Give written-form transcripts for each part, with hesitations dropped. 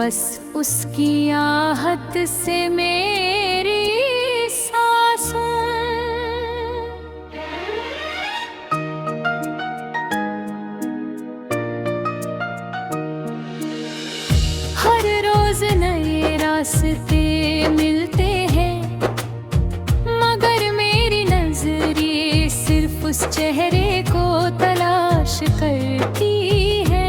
बस उसकी आहट से मेरी सांसों। हर रोज नए रास्ते मिलते हैं, मगर मेरी नजरें सिर्फ उस चेहरे को तलाश करती है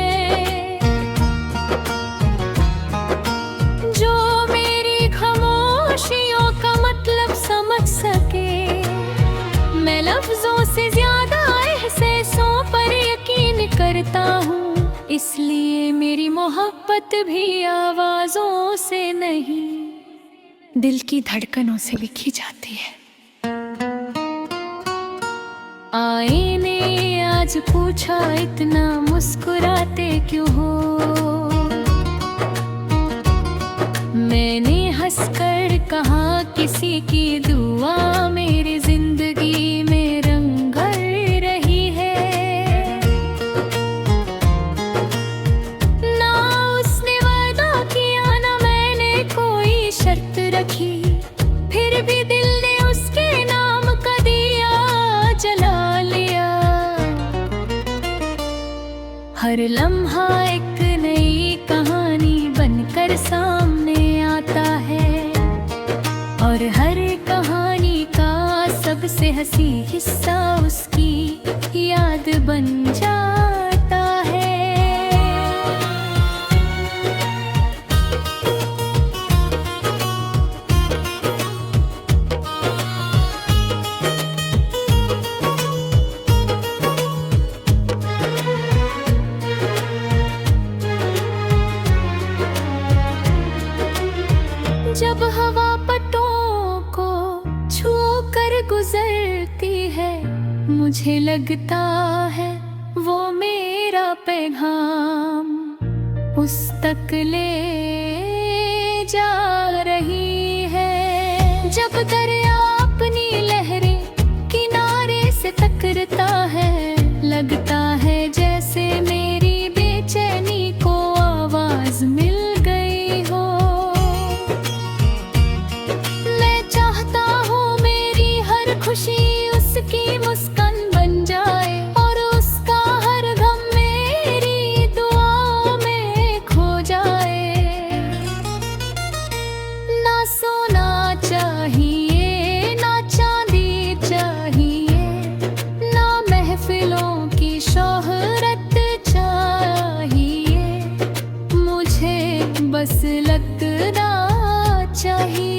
जो मेरी खामोशियों का मतलब समझ सके। मैं लफ्जों से ज्यादा एहसासों पर यकीन करता हूँ, इसलिए मेरी मोहब्बत भी आवाजों से नहीं, दिल की धड़कनों से लिखी जाती है। आईने आज पूछा इतना मुस्कुराते क्यों हो, मैंने हंसकर कहा किसी की दुआ मेरी जिंदगी में रंग भर रही है। ना उसने वादा किया ना मैंने कोई शर्त रखी, फिर भी दिल ने उसके नाम का दिया जला लिया। हर लम्हा एक नई कहानी बनकर सामने आता है, और हर कहानी का सबसे हंसी हिस्सा उसकी याद बन जाता है। जब हवा पत्तों को छू कर गुजरती है, मुझे लगता है वो मेरा पैगाम उस तक ले जा रही है। जब दरिया अपनी लहरें किनारे से टकराता है, लगता है जैसे मेरी बेचैनी को आवाज मिल गई हो। खुशी उसकी मुस्कान बन जाए, और उसका हर गम मेरी दुआ में खो जाए। ना सोना चाहिए ना चांदी चाहिए, ना महफिलों की शोहरत चाहिए, मुझे बस लगना चाहिए।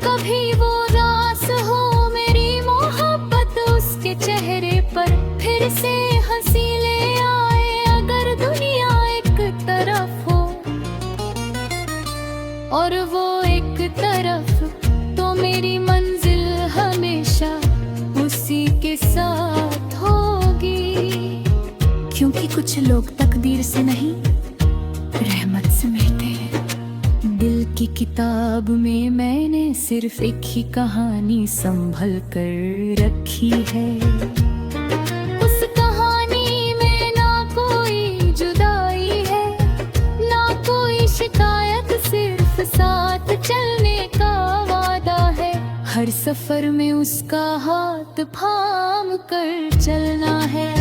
कभी वो रास हो मेरी मोहब्बत उसके चेहरे पर फिर से हंसी ले आए, अगर दुनिया एक तरफ हो और वो एक तरफ, तो मेरी मंजिल हमेशा उसी के साथ होगी। क्योंकि कुछ लोग तकदीर से नहीं रहमत से मिलते हैं। दिल की किताब में मैंने सिर्फ एक ही कहानी संभल कर रखी है। उस कहानी में ना कोई जुदाई है ना कोई शिकायत, सिर्फ साथ चलने का वादा है। हर सफर में उसका हाथ थाम कर चलना है,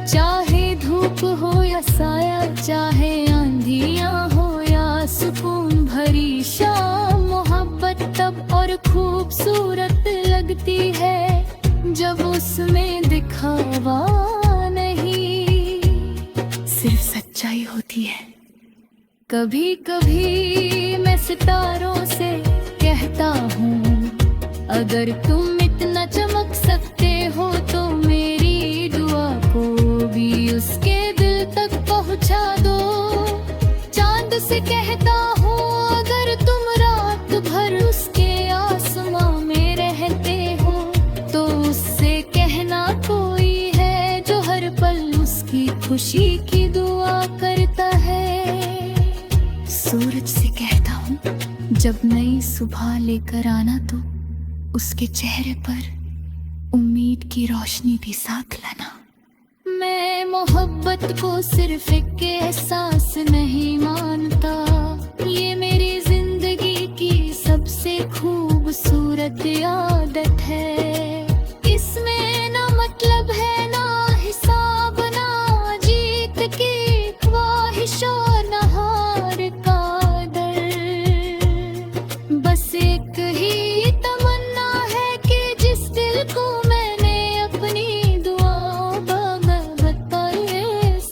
चाहे धूप हो या साया, चाहे आंधियां हो सुकून भरी शाम। मोहब्बत तब और खूबसूरत लगती है जब उसमें दिखावा नहीं, सिर्फ सच्चाई होती है। कभी कभी मैं सितारों से कहता हूँ, अगर तुम इतना चमक सकते हो तो मेरी दुआ को भी उसके दिल तक पहुँचा दो। चांद से कहता हूँ, अगर तुम रात भर उसके आसमां में रहते हो, तो उससे कहना कोई है जो हर पल उसकी खुशी की दुआ करता है। सूरज से कहता हूँ, जब नई सुबह लेकर आना तो उसके चेहरे पर उम्मीद की रोशनी भी साथ लाना। मैं मोहब्बत को सिर्फ एक एहसास नहीं मानता, ये मेरी जिंदगी की सबसे खूबसूरत आदत है। इसमें ना मतलब है, ना हिसाब, ना जीत की ख्वाहिश और ना हार का डर। बस एक ही तमन्ना है कि जिस दिल को मैंने अपनी दुआओं बगैरत पर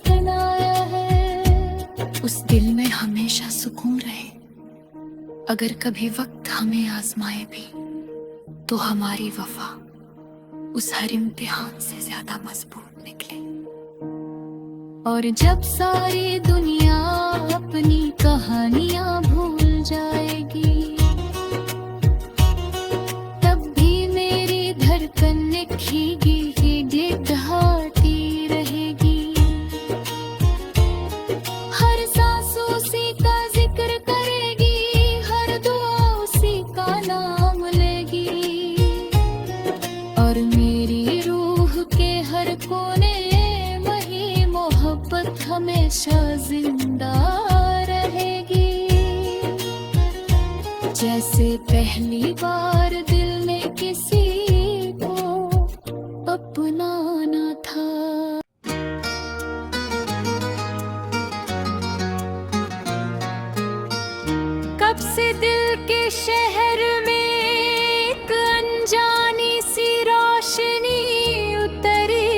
बनाया है, उस दिल में हमेशा सुकून रहे। अगर कभी वक्त हमें आजमाए भी तो हमारी वफा उस हर इम्तिहान से ज्यादा मजबूत निकले। और जब सारी दुनिया अपनी कहानियां भूल जाएगी, तब भी मेरी धड़कन खीगी गिड़गिड़ाती रहेगी। हर सांस उसी का जिक्र करेगी, हर दुआ उसी का नाम लेगी। और मेरी रूह के हर कोने वही मोहब्बत हमेशा जिंदा रहेगी। जैसे पहली बार दिल ने किसी को अपनाना था। कब से दिल के शहर में एक अनजानी सी रोशनी उतरी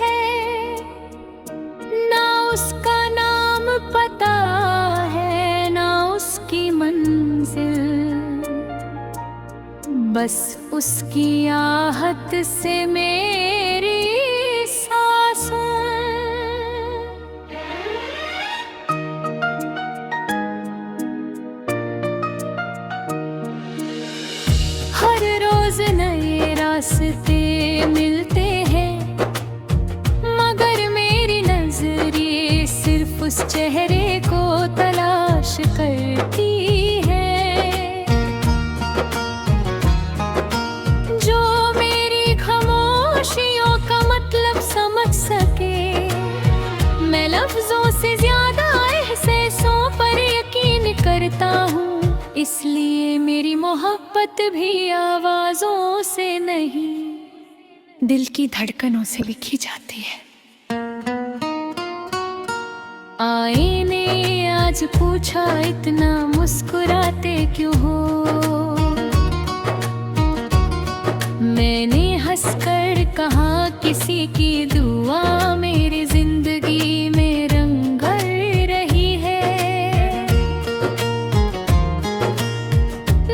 है, ना उसका नाम पता है ना उसकी मंजिल, बस उसकी आहट से मेरी सांसों। हर रोज नए रास्ते मिलते हैं, मगर मेरी नजरें सिर्फ उस चेहरे को तलाश करती है, जो मेरी खामोशियों का मतलब समझ सके। मैं लफ्जों से ज्यादा एहसासों पर यकीन करता हूँ, इसलिए मेरी मोहब्बत भी आवाजों से नहीं, दिल की धड़कनों से लिखी जाती है। आईने आज पूछा इतना मुस्कुराते क्यों हो, मैंने हंसकर कहा किसी की दुआ मेरी जिंदगी में रंग भर रही है।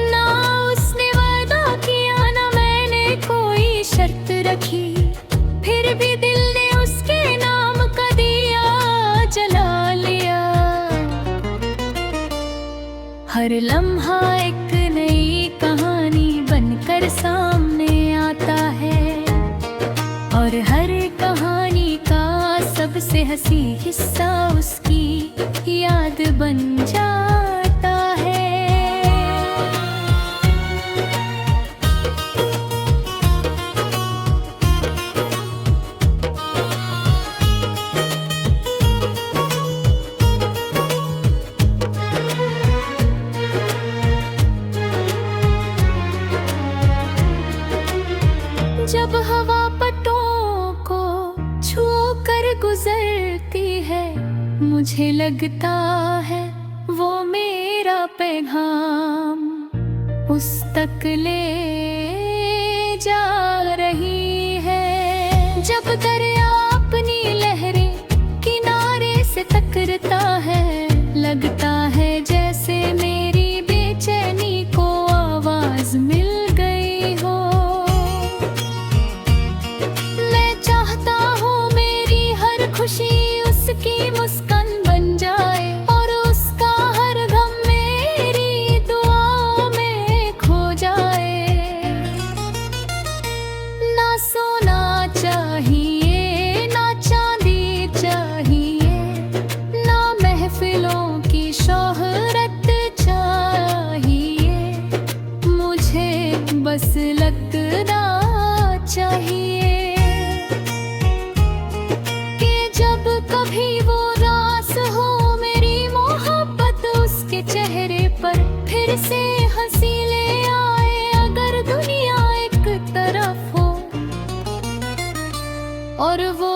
ना उसने वादा किया ना मैंने कोई शर्त रखी, फिर भी दिल ने उसके नाम का दिया जला लिया। हर लम्हा एक नई कहानी बनकर सामने आता है, और हर कहानी का सबसे हंसी हिस्सा उसकी याद बन जाता है। जब हवा पटों को छू कर गुजरती है, मुझे लगता है वो मेरा पैगाम उस तक ले जा रही है। जब दरिया अपनी लहरें किनारे से टकराता है, लगता है जैसे मेरी बेचैनी को आवाज मिल गई हो। खुशी उसकी मुस्कान बन जाए, और उसका हर गम मेरी दुआओं में खो जाए। फिर से हंसी ले आए अगर दुनिया एक तरफ हो और वो